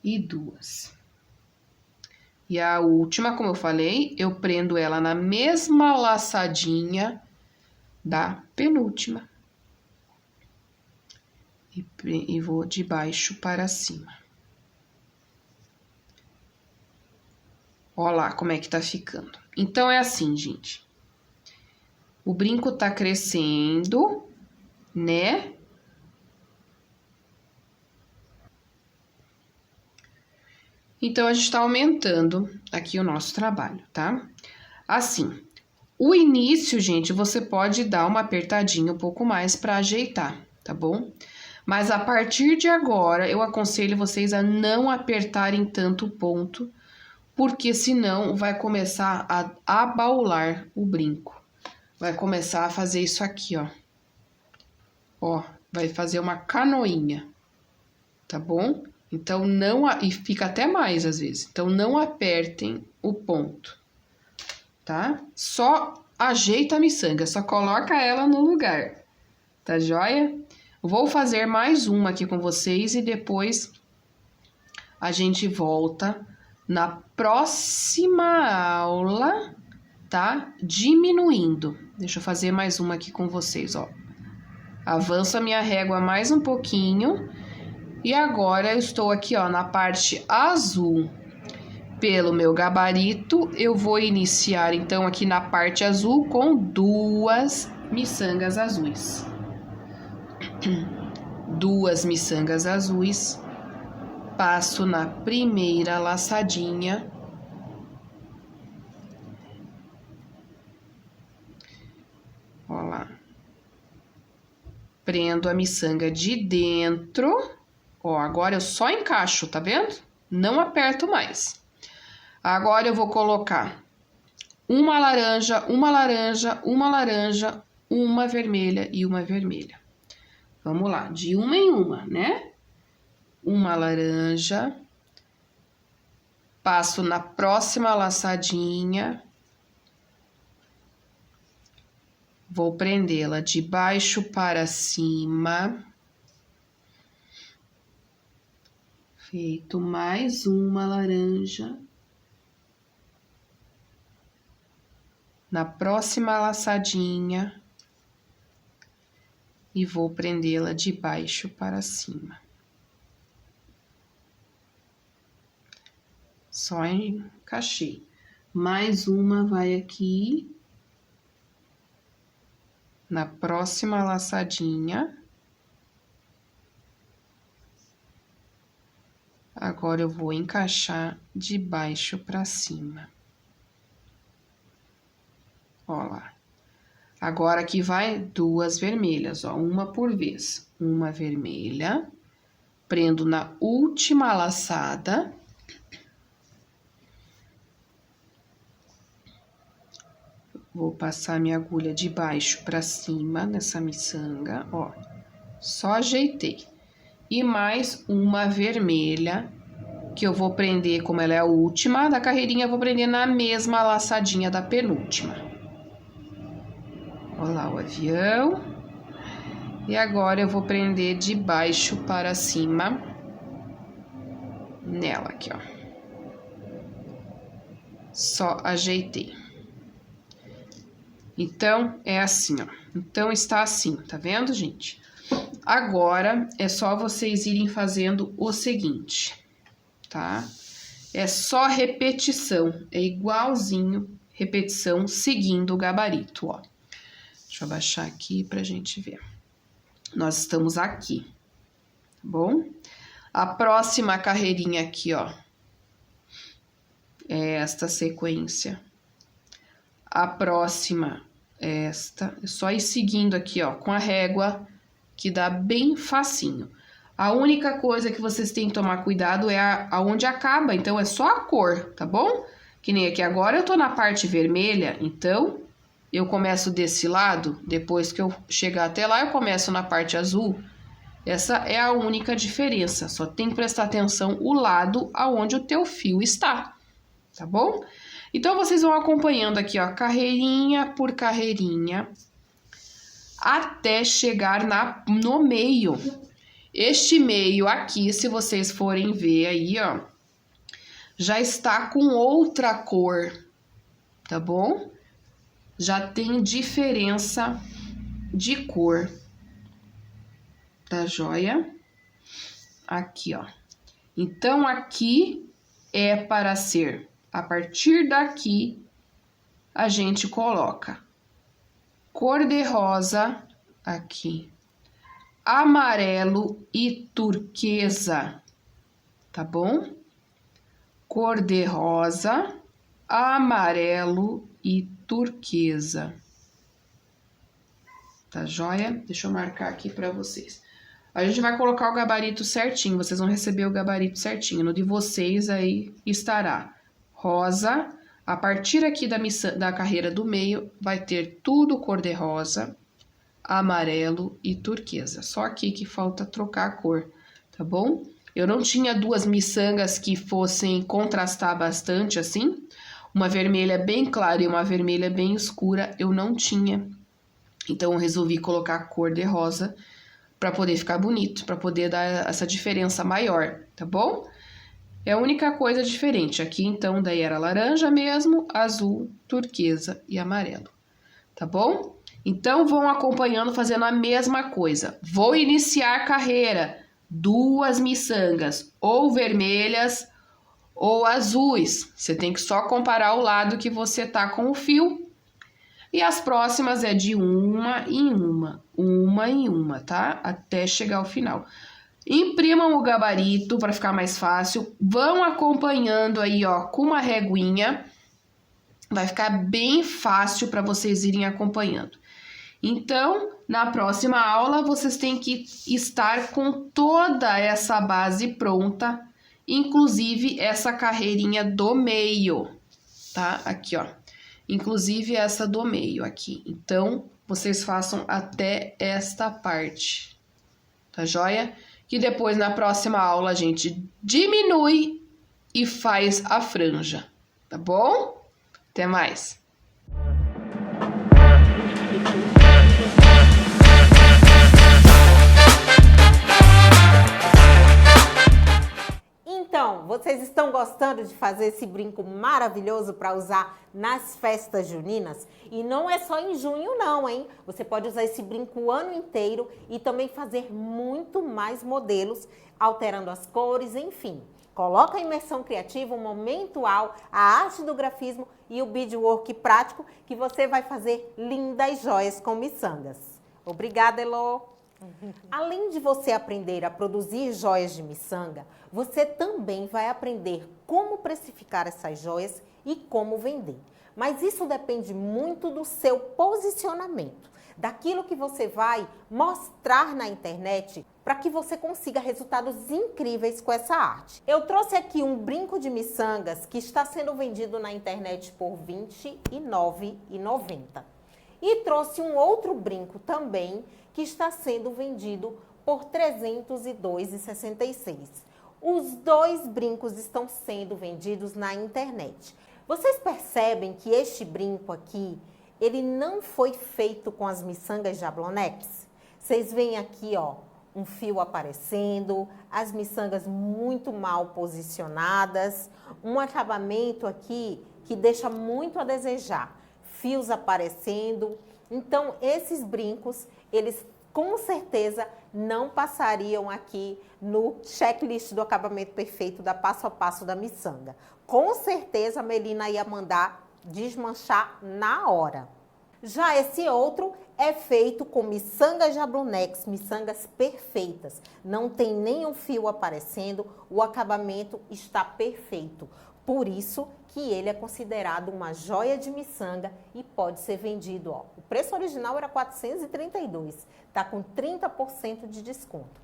e 2. E a última, como eu falei, eu prendo ela na mesma laçadinha da penúltima. E vou de baixo para cima. Olha lá como é que tá ficando. Então, é assim, gente. O brinco tá crescendo, né? Então, a gente tá aumentando aqui o nosso trabalho, tá? Assim, o início, gente, você pode dar uma apertadinha um pouco mais para ajeitar, tá bom? Mas a partir de agora, eu aconselho vocês a não apertarem tanto o ponto, porque senão vai começar a abaular o brinco. Vai começar a fazer isso aqui, ó. Ó, vai fazer uma canoinha, tá bom? Então, não... E fica até mais, às vezes. Então, não apertem o ponto, tá? Só ajeita a miçanga, só coloca ela no lugar, tá joia? Vou fazer mais uma aqui com vocês e depois a gente volta na próxima aula, tá? Diminuindo. Deixa eu fazer mais uma aqui com vocês, ó. Avanço a minha régua mais um pouquinho. E agora eu estou aqui, ó, na parte azul. Pelo meu gabarito, eu vou iniciar, então, aqui na parte azul com 2 miçangas azuis. 2 miçangas azuis. Passo na primeira laçadinha. Ó lá. Prendo a miçanga de dentro. Ó, agora eu só encaixo, tá vendo? Não aperto mais. Agora eu vou colocar uma laranja, uma laranja, uma laranja, uma vermelha e uma vermelha. Vamos lá, de uma em uma, né? Uma laranja. Passo na próxima laçadinha. Vou prendê-la de baixo para cima. Feito mais uma laranja. Na próxima laçadinha. E vou prendê-la de baixo para cima. Só encaixei. Mais uma vai aqui. Na próxima laçadinha. Agora eu vou encaixar de baixo para cima. Ó lá. Agora aqui vai 2 vermelhas, ó, uma por vez. Uma vermelha. Prendo na última laçada. Vou passar minha agulha de baixo para cima nessa miçanga, ó. Só ajeitei. E mais uma vermelha que eu vou prender, como ela é a última da carreirinha, eu vou prender na mesma laçadinha da penúltima. Olha lá o avião. E agora eu vou prender de baixo para cima nela aqui, ó. Só ajeitei. Então, é assim, ó. Então, está assim, tá vendo, gente? Agora, é só vocês irem fazendo o seguinte, tá? É só repetição, é igualzinho, repetição, seguindo o gabarito, ó. Deixa eu abaixar aqui pra gente ver. Nós estamos aqui, tá bom? A próxima carreirinha aqui, ó, é esta sequência. A próxima é esta. É só ir seguindo aqui, ó, com a régua, que dá bem facinho. A única coisa que vocês têm que tomar cuidado é aonde acaba, então é só a cor, tá bom? Que nem aqui agora eu tô na parte vermelha, então eu começo desse lado, depois que eu chegar até lá eu começo na parte azul. Essa é a única diferença, só tem que prestar atenção o lado aonde o teu fio está, tá bom? Então, vocês vão acompanhando aqui, ó, carreirinha por carreirinha, até chegar no meio. Este meio aqui, se vocês forem ver aí, ó, já está com outra cor, tá bom? Já tem diferença de cor, tá joia? Aqui, ó. Então, aqui é para ser... A partir daqui, a gente coloca cor de rosa aqui, amarelo e turquesa, tá bom? Cor de rosa, amarelo e turquesa. Tá joia? Deixa eu marcar aqui para vocês. A gente vai colocar o gabarito certinho, vocês vão receber o gabarito certinho. No de vocês aí estará rosa, a partir aqui da carreira do meio, vai ter tudo cor de rosa, amarelo e turquesa. Só aqui que falta trocar a cor, tá bom? Eu não tinha duas miçangas que fossem contrastar bastante assim. Uma vermelha bem clara e uma vermelha bem escura, eu não tinha. Então, eu resolvi colocar a cor de rosa para poder ficar bonito, para poder dar essa diferença maior, tá bom? É a única coisa diferente. Aqui, então, daí era laranja mesmo, azul, turquesa e amarelo. Tá bom? Então, vão acompanhando, fazendo a mesma coisa. Vou iniciar a carreira. 2 miçangas, ou vermelhas ou azuis. Você tem que só comparar o lado que você tá com o fio. E as próximas é de uma em uma, tá? Até chegar ao final. Imprimam o gabarito para ficar mais fácil. Vão acompanhando aí, ó, com uma reguinha. Vai ficar bem fácil para vocês irem acompanhando. Então, na próxima aula, vocês têm que estar com toda essa base pronta, inclusive essa carreirinha do meio, tá? Aqui, ó. Inclusive essa do meio aqui. Então, vocês façam até esta parte, tá joia? Que depois, na próxima aula, a gente diminui e faz a franja, tá bom? Até mais! Então, vocês estão gostando de fazer esse brinco maravilhoso para usar nas festas juninas? E não é só em junho não, hein? Você pode usar esse brinco o ano inteiro e também fazer muito mais modelos, alterando as cores, enfim. Coloca a imersão criativa, o momento a arte do grafismo e o beadwork prático que você vai fazer lindas joias com miçangas. Obrigada, Elô! Além de você aprender a produzir joias de miçanga, você também vai aprender como precificar essas joias e como vender. Mas isso depende muito do seu posicionamento, daquilo que você vai mostrar na internet para que você consiga resultados incríveis com essa arte. Eu trouxe aqui um brinco de miçangas que está sendo vendido na internet por R$ 29,90. E trouxe um outro brinco também que está sendo vendido por R$ 302,66. Os 2 brincos estão sendo vendidos na internet. Vocês percebem que este brinco aqui, ele não foi feito com as miçangas Jablonex? Vocês veem aqui, ó, um fio aparecendo, as miçangas muito mal posicionadas, um acabamento aqui que deixa muito a desejar, fios aparecendo. Então, esses brincos, eles com certeza não passariam aqui no checklist do acabamento perfeito da passo a passo da miçanga. Com certeza a Melina ia mandar desmanchar na hora. Já esse outro é feito com miçangas Jablonex, miçangas perfeitas. Não tem nenhum fio aparecendo, o acabamento está perfeito. Por isso que ele é considerado uma joia de miçanga e pode ser vendido, ó. O preço original era R$ 432, tá com 30% de desconto.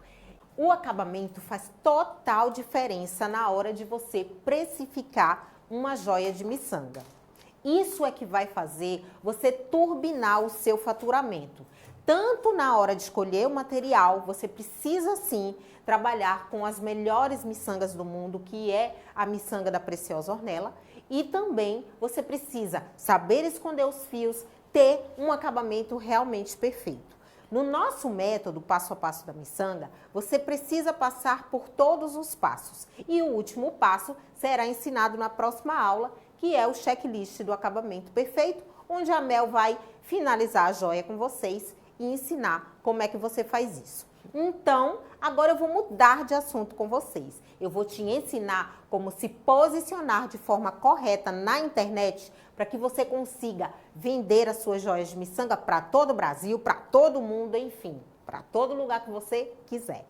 O acabamento faz total diferença na hora de você precificar uma joia de miçanga. Isso é que vai fazer você turbinar o seu faturamento. Tanto na hora de escolher o material, você precisa sim trabalhar com as melhores miçangas do mundo, que é a miçanga da Preciosa Ornella, e também você precisa saber esconder os fios, ter um acabamento realmente perfeito. No nosso método passo a passo da miçanga, você precisa passar por todos os passos. E o último passo será ensinado na próxima aula, que é o checklist do acabamento perfeito, onde a Mel vai finalizar a joia com vocês e ensinar como é que você faz isso. Então, agora eu vou mudar de assunto com vocês. Eu vou te ensinar como se posicionar de forma correta na internet para que você consiga vender as suas joias de miçanga para todo o Brasil, para todo mundo, enfim, para todo lugar que você quiser.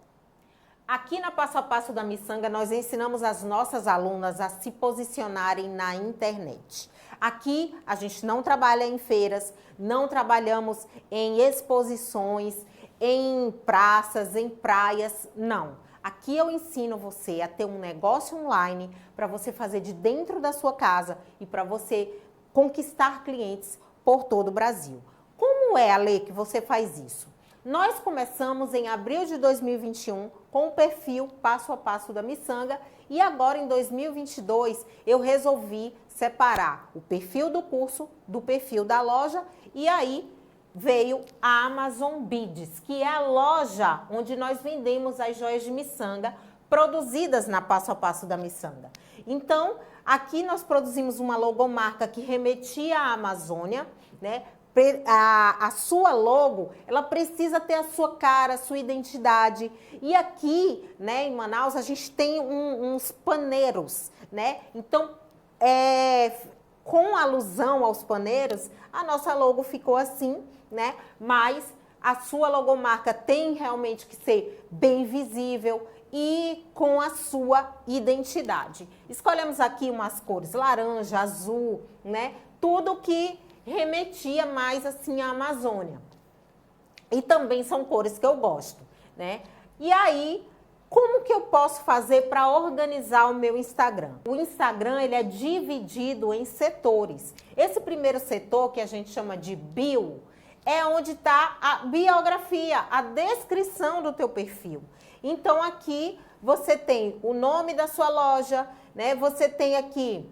Aqui na Passo a Passo da Miçanga, nós ensinamos as nossas alunas a se posicionarem na internet. Aqui, a gente não trabalha em feiras, não trabalhamos em exposições, em praças, em praias, não. Aqui eu ensino você a ter um negócio online para você fazer de dentro da sua casa e para você conquistar clientes por todo o Brasil. Como é, Ale, que você faz isso? Nós começamos em abril de 2021 com o perfil Passo a Passo da Miçanga e agora em 2022 eu resolvi separar o perfil do curso do perfil da loja e aí veio a Amazon Bids, que é a loja onde nós vendemos as joias de miçanga produzidas na Passo a Passo da Miçanga. Então, aqui nós produzimos uma logomarca que remetia à Amazônia, né? A sua logo, ela precisa ter a sua cara, a sua identidade. E aqui, né, em Manaus, a gente tem uns paneiros, né? Então, com alusão aos paneiros, a nossa logo ficou assim, né? Mas a sua logomarca tem realmente que ser bem visível e com a sua identidade. Escolhemos aqui umas cores laranja, azul, né? Tudo que remetia mais assim à Amazônia. E também são cores que eu gosto, né? E aí, como que eu posso fazer para organizar o meu Instagram? O Instagram, ele é dividido em setores. Esse primeiro setor, que a gente chama de bio, é onde está a biografia, a descrição do teu perfil. Então, aqui você tem o nome da sua loja, né? Você tem aqui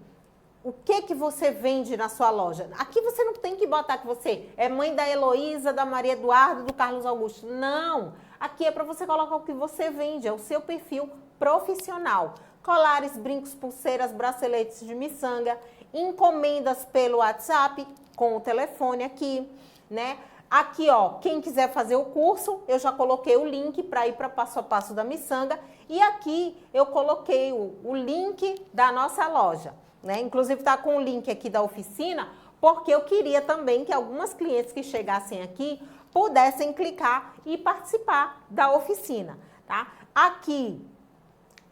o que você vende na sua loja. Aqui você não tem que botar que você é mãe da Heloísa, da Maria Eduarda, do Carlos Augusto. Não! Aqui é para você colocar o que você vende, é o seu perfil profissional. Colares, brincos, pulseiras, braceletes de miçanga, encomendas pelo WhatsApp, com o telefone aqui, né? Aqui, ó, quem quiser fazer o curso, eu já coloquei o link para ir para Passo a Passo da Miçanga. E aqui eu coloquei o link da nossa loja, né? Inclusive está com o link aqui da oficina, porque eu queria também que algumas clientes que chegassem aqui pudessem clicar e participar da oficina, tá? Aqui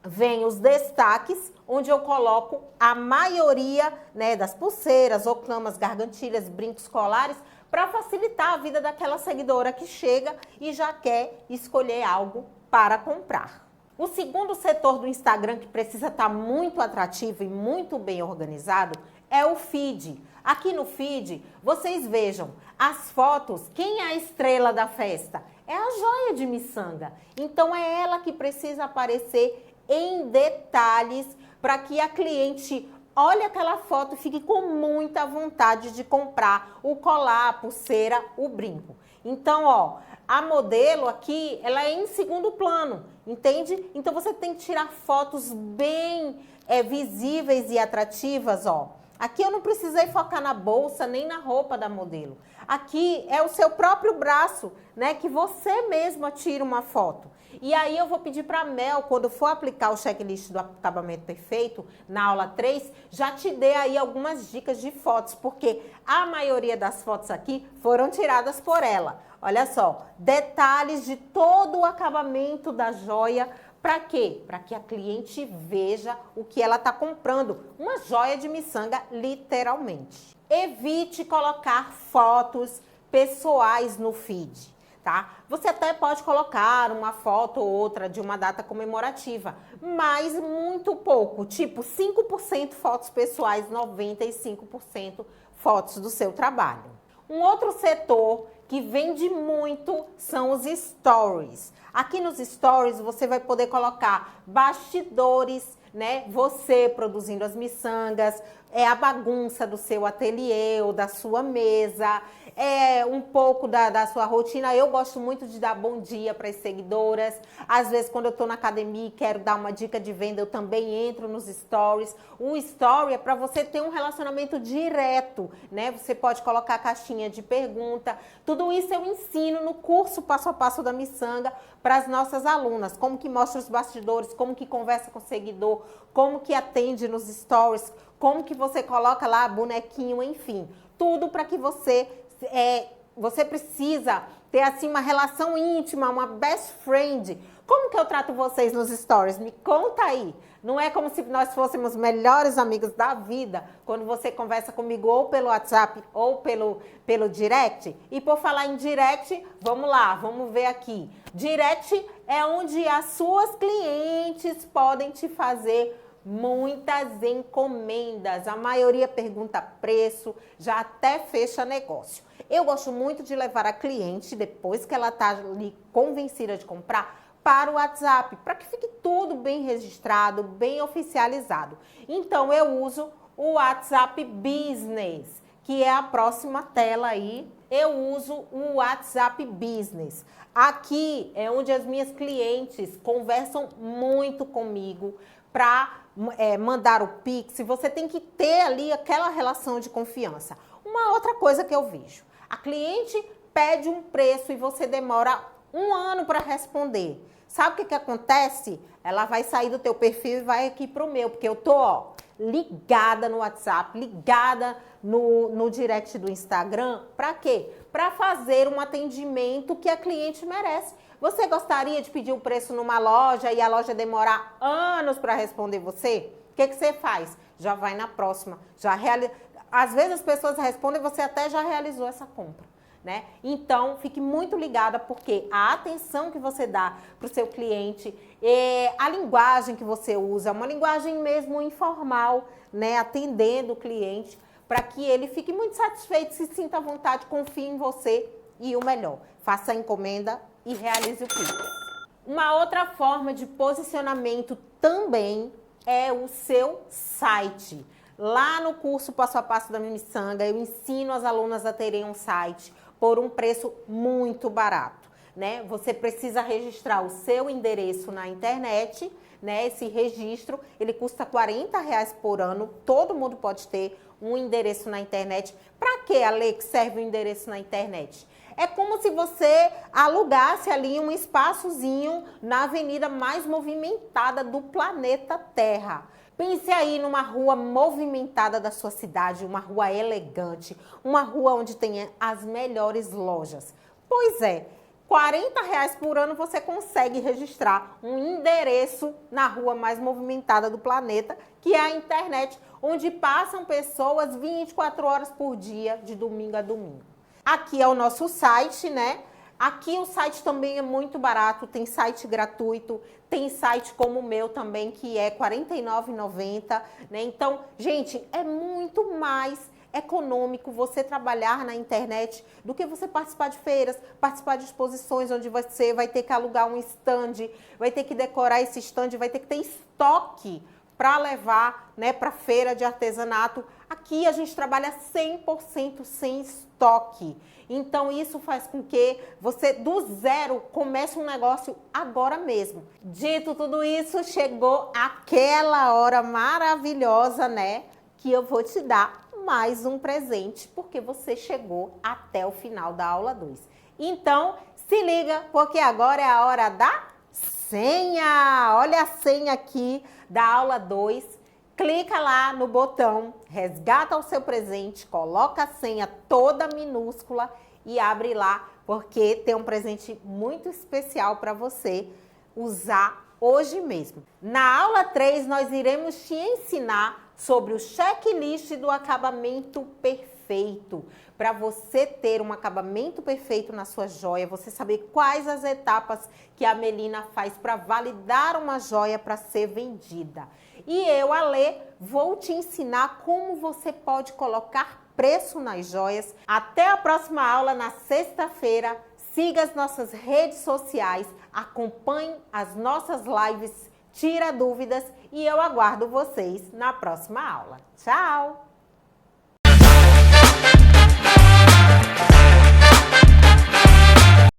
vem os destaques, onde eu coloco a maioria, né, das pulseiras, ocamas, gargantilhas, brincos, colares, para facilitar a vida daquela seguidora que chega e já quer escolher algo para comprar. O segundo setor do Instagram que precisa estar muito atrativo e muito bem organizado é o feed. Aqui no feed, vocês vejam as fotos. Quem é a estrela da festa? É a joia de miçanga. Então, é ela que precisa aparecer em detalhes para que a cliente olhe aquela foto e fique com muita vontade de comprar o colar, a pulseira, o brinco. Então, ó, a modelo aqui, ela é em segundo plano, entende? Então, você tem que tirar fotos bem visíveis e atrativas, ó. Aqui eu não precisei focar na bolsa nem na roupa da modelo. Aqui é o seu próprio braço, né? Que você mesma tira uma foto. E aí eu vou pedir para a Mel, quando for aplicar o checklist do acabamento perfeito, na aula 3, já te dê aí algumas dicas de fotos, porque a maioria das fotos aqui foram tiradas por ela. Olha só, detalhes de todo o acabamento da joia. Para quê? Para que a cliente veja o que ela está comprando. Uma joia de miçanga, literalmente. Evite colocar fotos pessoais no feed, tá? Você até pode colocar uma foto ou outra de uma data comemorativa, mas muito pouco, tipo 5% fotos pessoais, 95% fotos do seu trabalho. Um outro setor que vende muito são os stories. Aqui nos stories você vai poder colocar bastidores, né? Você produzindo as miçangas, a bagunça do seu ateliê ou da sua mesa, um pouco da sua rotina. Eu gosto muito de dar bom dia para as seguidoras. Às vezes, quando eu estou na academia e quero dar uma dica de venda, eu também entro nos stories. O story é para você ter um relacionamento direto, né? Você pode colocar caixinha de pergunta. Tudo isso eu ensino no curso Passo a Passo da Miçanga para as nossas alunas. Como que mostra os bastidores, como que conversa com o seguidor, como que atende nos stories, como que você coloca lá bonequinho, enfim. Tudo para que você precisa ter assim uma relação íntima, uma best friend. Como que eu trato vocês nos stories? Me conta aí. Não é como se nós fôssemos melhores amigos da vida quando você conversa comigo ou pelo WhatsApp ou pelo direct? E por falar em direct, vamos lá, vamos ver aqui. Direct é onde as suas clientes podem te fazer muitas encomendas. A maioria pergunta preço, já até fecha negócio. Eu gosto muito de levar a cliente, depois que ela está ali convencida de comprar, para o WhatsApp, para que fique tudo bem registrado, bem oficializado. Então, eu uso o WhatsApp Business, que é a próxima tela aí. Eu uso o WhatsApp Business. Aqui é onde as minhas clientes conversam muito comigo para mandar o Pix. Você tem que ter ali aquela relação de confiança. Uma outra coisa que eu vejo, a cliente pede um preço e você demora 1 ano para responder. Sabe o que acontece? Ela vai sair do teu perfil e vai aqui pro meu, porque eu tô, ligada no WhatsApp, ligada no direct do Instagram. Para quê? Para fazer um atendimento que a cliente merece. Você gostaria de pedir o preço numa loja e a loja demorar anos para responder você? O que você faz? Já vai na próxima. Às vezes as pessoas respondem e você até já realizou essa compra, né? Então, fique muito ligada, porque a atenção que você dá para o seu cliente, a linguagem que você usa, uma linguagem mesmo informal, né? Atendendo o cliente, para que ele fique muito satisfeito, se sinta à vontade, confie em você e o melhor, faça a encomenda e realize o Pix. Uma outra forma de posicionamento também é o seu site. Lá no curso Passo a Passo da Miçanga, eu ensino as alunas a terem um site por um preço muito barato, né? Você precisa registrar o seu endereço na internet, né? Esse registro, ele custa R$40 por ano, todo mundo pode ter um endereço na internet. Para que, Ale, que serve o endereço na internet? É como se você alugasse ali um espaçozinho na avenida mais movimentada do planeta Terra. Pense aí numa rua movimentada da sua cidade, uma rua elegante, uma rua onde tenha as melhores lojas. Pois é, R$40 por ano você consegue registrar um endereço na rua mais movimentada do planeta, que é a internet, onde passam pessoas 24 horas por dia, de domingo a domingo. Aqui é o nosso site, né? Aqui o site também é muito barato, tem site gratuito, tem site como o meu também, que é R$49,90, né? Então, gente, é muito mais econômico você trabalhar na internet do que você participar de feiras, participar de exposições onde você vai ter que alugar um stand, vai ter que decorar esse stand, vai ter que ter estoque para levar, né, para feira de artesanato. Aqui a gente trabalha 100% sem estoque. Então isso faz com que você do zero comece um negócio agora mesmo. Dito tudo isso, chegou aquela hora maravilhosa, né, que eu vou te dar mais um presente, porque você chegou até o final da aula 2. Então, se liga, porque agora é a hora da senha. Olha a senha aqui da aula 2. Clica lá no botão, resgata o seu presente, coloca a senha toda minúscula e abre lá, porque tem um presente muito especial para você usar hoje mesmo. Na aula 3, nós iremos te ensinar sobre o checklist do acabamento perfeito. Para você ter um acabamento perfeito na sua joia, você saber quais as etapas que a Melina faz para validar uma joia para ser vendida. E eu, Alê, vou te ensinar como você pode colocar preço nas joias. Até a próxima aula na sexta-feira. Siga as nossas redes sociais, acompanhe as nossas lives, tira dúvidas e eu aguardo vocês na próxima aula. Tchau!